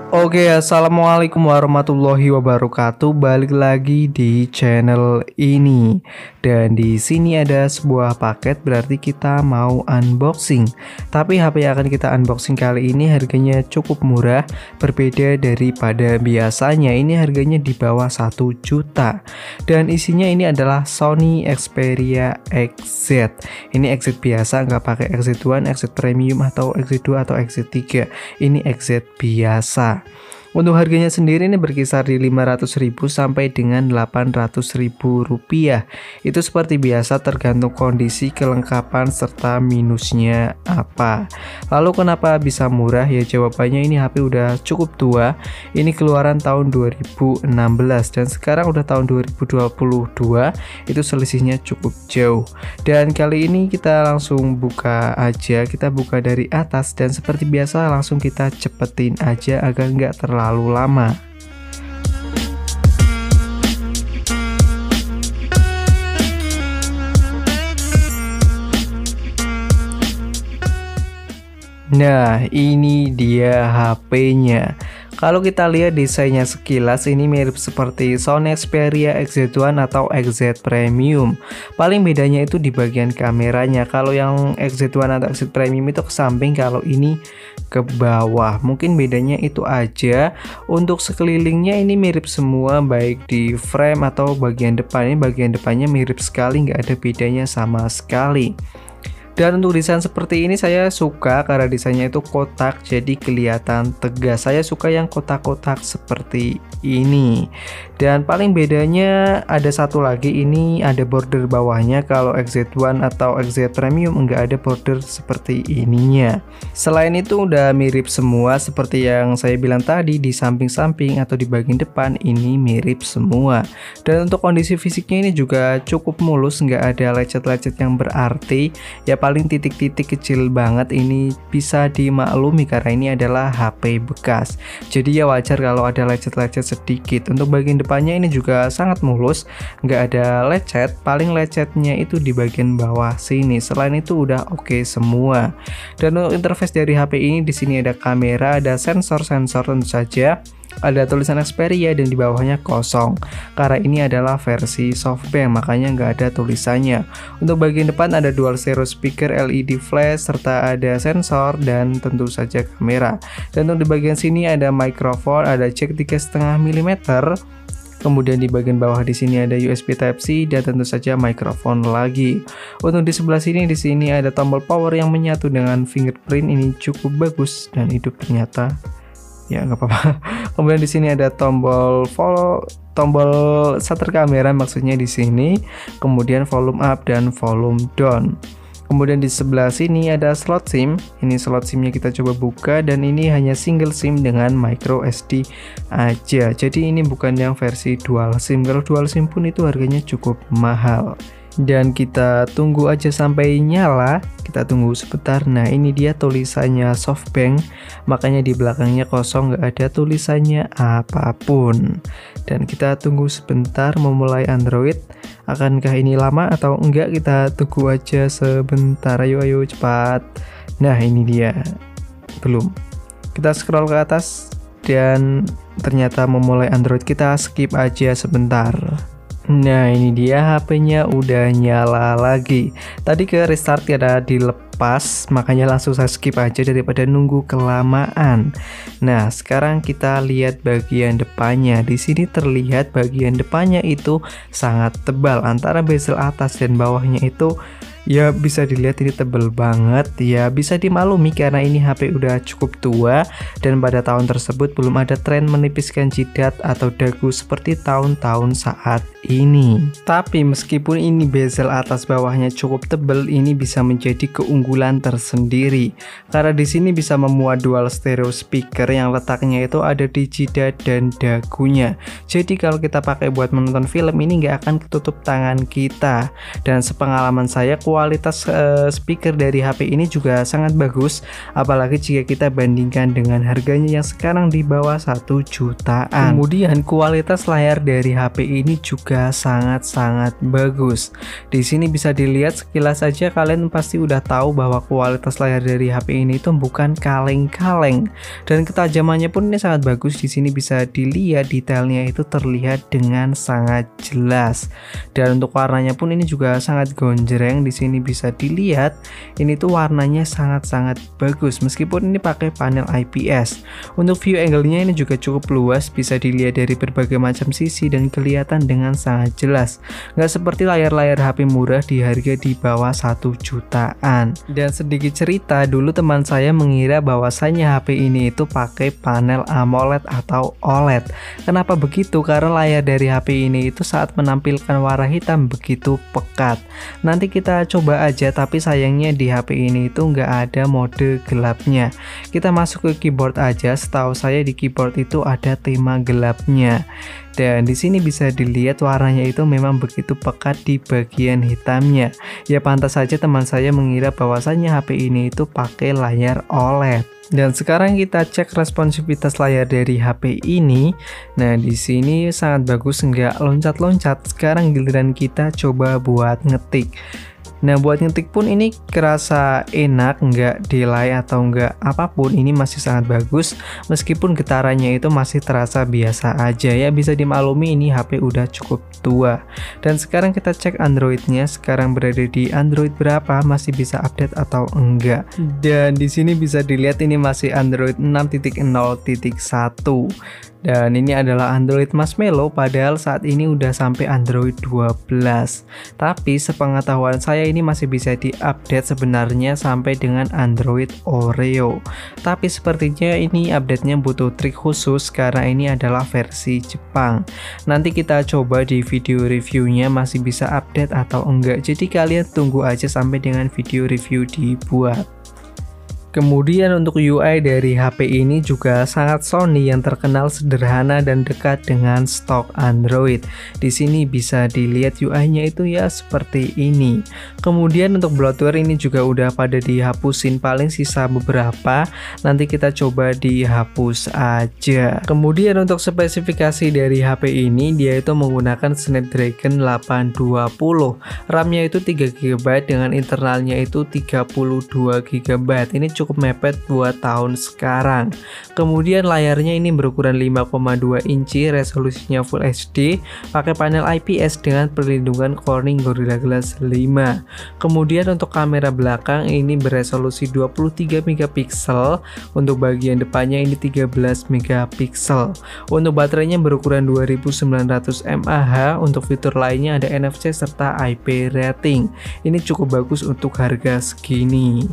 Oke, assalamualaikum warahmatullahi wabarakatuh. Balik lagi di channel ini, dan di sini ada sebuah paket, berarti kita mau unboxing. Tapi HP yang akan kita unboxing kali ini harganya cukup murah, berbeda daripada biasanya. Ini harganya di bawah 1 juta, dan isinya ini adalah Sony Xperia XZ. Ini XZ biasa, nggak pakai XZ1, XZ Premium atau XZ2 atau XZ3. Ini XZ biasa. Untuk harganya sendiri ini berkisar di 500.000 sampai dengan 800.000 rupiah. Itu seperti biasa tergantung kondisi, kelengkapan, serta minusnya apa. Lalu kenapa bisa murah? Ya jawabannya ini HP udah cukup tua. Ini keluaran tahun 2016 dan sekarang udah tahun 2022. Itu selisihnya cukup jauh. Dan kali ini kita langsung buka aja. Kita buka dari atas dan seperti biasa langsung kita cepetin aja agar nggak terlalu lama. Nah, ini dia HP-nya. Kalau kita lihat desainnya sekilas ini mirip seperti Sony Xperia XZ1 atau XZ Premium. Paling bedanya itu di bagian kameranya. Kalau yang XZ1 atau XZ Premium itu ke samping, kalau ini ke bawah. Mungkin bedanya itu aja. Untuk sekelilingnya ini mirip semua, baik di frame atau bagian depan. Ini bagian depannya mirip sekali, nggak ada bedanya sama sekali. Dan untuk desain seperti ini saya suka karena desainnya itu kotak, jadi kelihatan tegas. Saya suka yang kotak-kotak seperti ini. Dan paling bedanya ada satu lagi, ini ada border bawahnya. Kalau XZ1 atau XZ Premium enggak ada border seperti ininya. Selain itu udah mirip semua seperti yang saya bilang tadi, di samping-samping atau di bagian depan ini mirip semua. Dan untuk kondisi fisiknya ini juga cukup mulus, nggak ada lecet-lecet yang berarti. Ya paling titik-titik kecil banget, ini bisa dimaklumi karena ini adalah HP bekas. Jadi ya wajar kalau ada lecet-lecet sedikit. Untuk bagian depannya ini juga sangat mulus, nggak ada lecet. Paling lecetnya itu di bagian bawah sini. Selain itu udah oke semua. Dan untuk interface dari HP ini di sini ada kamera, ada sensor-sensor tentu saja. Ada tulisan Xperia dan di bawahnya kosong karena ini adalah versi softbank, makanya nggak ada tulisannya. Untuk bagian depan ada dual stereo speaker, LED flash, serta ada sensor dan tentu saja kamera. Dan untuk di bagian sini ada mikrofon, ada jack 3,5 mm. Kemudian di bagian bawah di sini ada USB Type-C dan tentu saja mikrofon lagi. Untuk di sebelah sini ada tombol power yang menyatu dengan fingerprint. Ini cukup bagus dan hidup ternyata. Ya nggak apa-apa. Kemudian di sini ada tombol shutter kamera, maksudnya di sini. Kemudian volume up dan volume down. Kemudian di sebelah sini ada slot SIM. Ini slot SIM-nya kita coba buka dan ini hanya single SIM dengan micro SD aja. Jadi ini bukan yang versi dual SIM. Kalau dual SIM pun itu harganya cukup mahal. Dan kita tunggu aja sampai nyala. Kita tunggu sebentar. Nah ini dia tulisannya softbank, makanya di belakangnya kosong, nggak ada tulisannya apapun. Dan kita tunggu sebentar memulai Android. Akankah ini lama atau enggak? Kita tunggu aja sebentar. Ayo cepat. Nah ini dia. Belum. Kita scroll ke atas dan ternyata memulai Android. Kita skip aja sebentar. Nah ini dia, HP-nya udah nyala lagi. Tadi ke restart ada dilepas, makanya langsung saya skip aja daripada nunggu kelamaan. Nah sekarang kita lihat bagian depannya. Di sini terlihat bagian depannya itu sangat tebal, antara bezel atas dan bawahnya itu ya bisa dilihat ini tebel banget. Ya bisa dimaklumi karena ini HP udah cukup tua dan pada tahun tersebut belum ada tren menipiskan jidat atau dagu seperti tahun-tahun saat ini. Tapi meskipun ini bezel atas bawahnya cukup tebal, ini bisa menjadi keunggulan tersendiri karena di sini bisa memuat dual stereo speaker yang letaknya itu ada di jidat dan dagunya. Jadi kalau kita pakai buat menonton film ini nggak akan ketutup tangan kita. Dan sepengalaman saya, kualitas speaker dari HP ini juga sangat bagus, apalagi jika kita bandingkan dengan harganya yang sekarang di bawah 1 jutaan. Kemudian kualitas layar dari HP ini juga sangat-sangat bagus. Di sini bisa dilihat sekilas saja, kalian pasti udah tahu bahwa kualitas layar dari HP ini itu bukan kaleng-kaleng, dan ketajamannya pun ini sangat bagus. Di sini bisa dilihat detailnya itu terlihat dengan sangat jelas, dan untuk warnanya pun ini juga sangat gonjreng. Di sini bisa dilihat ini tuh warnanya sangat-sangat bagus meskipun ini pakai panel IPS. Untuk view angle-nya ini juga cukup luas, bisa dilihat dari berbagai macam sisi dan kelihatan dengan sangat jelas. Nggak seperti layar-layar HP murah di harga di bawah 1 jutaan. Dan sedikit cerita, dulu teman saya mengira bahwasanya HP ini itu pakai panel AMOLED atau OLED. Kenapa begitu? Karena layar dari HP ini itu saat menampilkan warna hitam begitu pekat. Nanti kita coba aja, tapi sayangnya di HP ini itu nggak ada mode gelapnya. Kita masuk ke keyboard aja, setahu saya di keyboard itu ada tema gelapnya. Dan di sini bisa dilihat warnanya itu memang begitu pekat di bagian hitamnya. Ya pantas saja teman saya mengira bahwasannya HP ini itu pakai layar OLED. Dan sekarang kita cek responsivitas layar dari HP ini. Nah, di sini sangat bagus, nggak loncat-loncat. Sekarang giliran kita coba buat ngetik. Nah, buat ngetik pun ini kerasa enak, nggak delay atau nggak apapun, ini masih sangat bagus. Meskipun getarannya itu masih terasa biasa aja ya, bisa dimaklumi ini HP udah cukup tua. Dan sekarang kita cek Androidnya, sekarang berada di Android berapa, masih bisa update atau enggak. Dan di sini bisa dilihat ini masih Android 6.0.1. Dan ini adalah Android Marshmallow, padahal saat ini udah sampai Android 12. Tapi sepengetahuan saya ini masih bisa diupdate sebenarnya sampai dengan Android Oreo. Tapi sepertinya ini update-nya butuh trik khusus karena ini adalah versi Jepang. Nanti kita coba di video reviewnya masih bisa update atau enggak. Jadi kalian tunggu aja sampai dengan video review dibuat. Kemudian untuk UI dari HP ini juga sangat Sony yang terkenal sederhana dan dekat dengan stok Android. Di sini bisa dilihat UI-nya itu ya seperti ini. Kemudian untuk bloatware ini juga udah pada dihapusin, paling sisa beberapa. Nanti kita coba dihapus aja. Kemudian untuk spesifikasi dari HP ini, dia itu menggunakan Snapdragon 820. RAM-nya itu 3GB dengan internalnya itu 32GB. Ini cukup mepet buat tahun sekarang. Kemudian layarnya ini berukuran 5,2 inci, resolusinya Full HD, pakai panel IPS dengan perlindungan Corning Gorilla Glass 5. Kemudian untuk kamera belakang ini beresolusi 23 megapiksel, untuk bagian depannya ini 13 megapiksel. Untuk baterainya berukuran 2900 mAh, untuk fitur lainnya ada NFC serta IP rating. Ini cukup bagus untuk harga segini.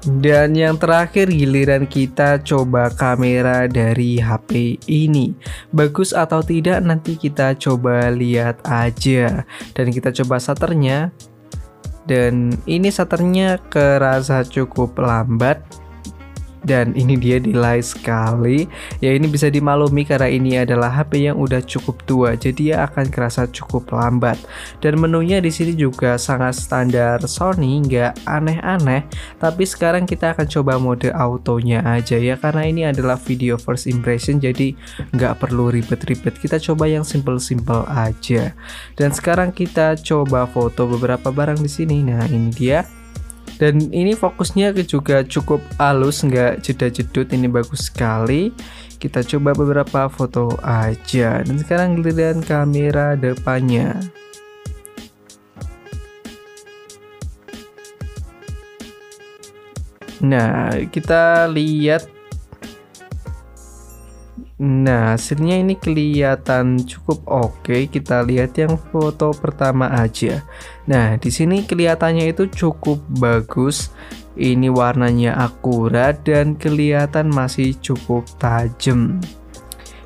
Dan yang terakhir giliran kita coba kamera dari HP ini. Bagus atau tidak nanti kita coba lihat aja. Dan kita coba shutternya. Dan ini shutternya kerasa cukup lambat. Dan ini dia delay sekali. Ya ini bisa dimaklumi karena ini adalah HP yang udah cukup tua, jadi ya akan kerasa cukup lambat. Dan menunya di sini juga sangat standar Sony, nggak aneh-aneh. Tapi sekarang kita akan coba mode autonya aja ya, karena ini adalah video first impression, jadi nggak perlu ribet-ribet. Kita coba yang simple-simple aja. Dan sekarang kita coba foto beberapa barang di sini. Nah ini dia. Dan ini fokusnya juga cukup halus, nggak jeda-jedut, ini bagus sekali. Kita coba beberapa foto aja. Dan sekarang giliran kamera depannya. Nah kita lihat. Nah hasilnya ini kelihatan cukup oke. Kita lihat yang foto pertama aja. Nah di sini kelihatannya itu cukup bagus. Ini warnanya akurat dan kelihatan masih cukup tajam.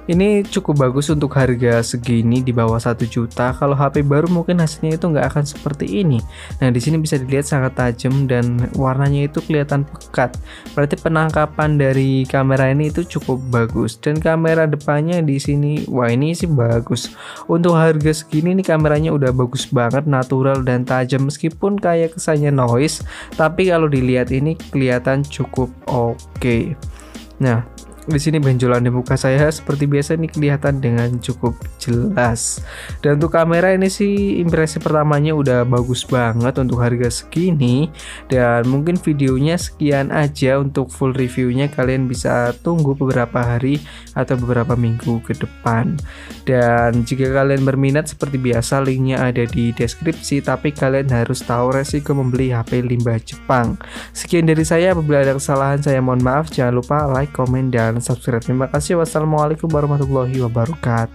Ini cukup bagus untuk harga segini di bawah 1 juta. Kalau HP baru mungkin hasilnya itu nggak akan seperti ini. Nah, di sini bisa dilihat sangat tajam dan warnanya itu kelihatan pekat. Berarti penangkapan dari kamera ini itu cukup bagus. Dan kamera depannya di sini, wah ini sih bagus. Untuk harga segini nih kameranya udah bagus banget, natural dan tajam meskipun kayak kesannya noise, tapi kalau dilihat ini kelihatan cukup oke. Nah, di sini benjolan di muka saya seperti biasa ini kelihatan dengan cukup jelas. Dan untuk kamera ini sih impresi pertamanya udah bagus banget untuk harga segini. Dan mungkin videonya sekian aja, untuk full reviewnya kalian bisa tunggu beberapa hari atau beberapa minggu ke depan. Dan jika kalian berminat seperti biasa linknya ada di deskripsi, tapi kalian harus tahu resiko membeli HP limbah Jepang. Sekian dari saya, apabila ada kesalahan saya mohon maaf. Jangan lupa like, komen, dan subscribe. Terima kasih. Wassalamualaikum warahmatullahi wabarakatuh.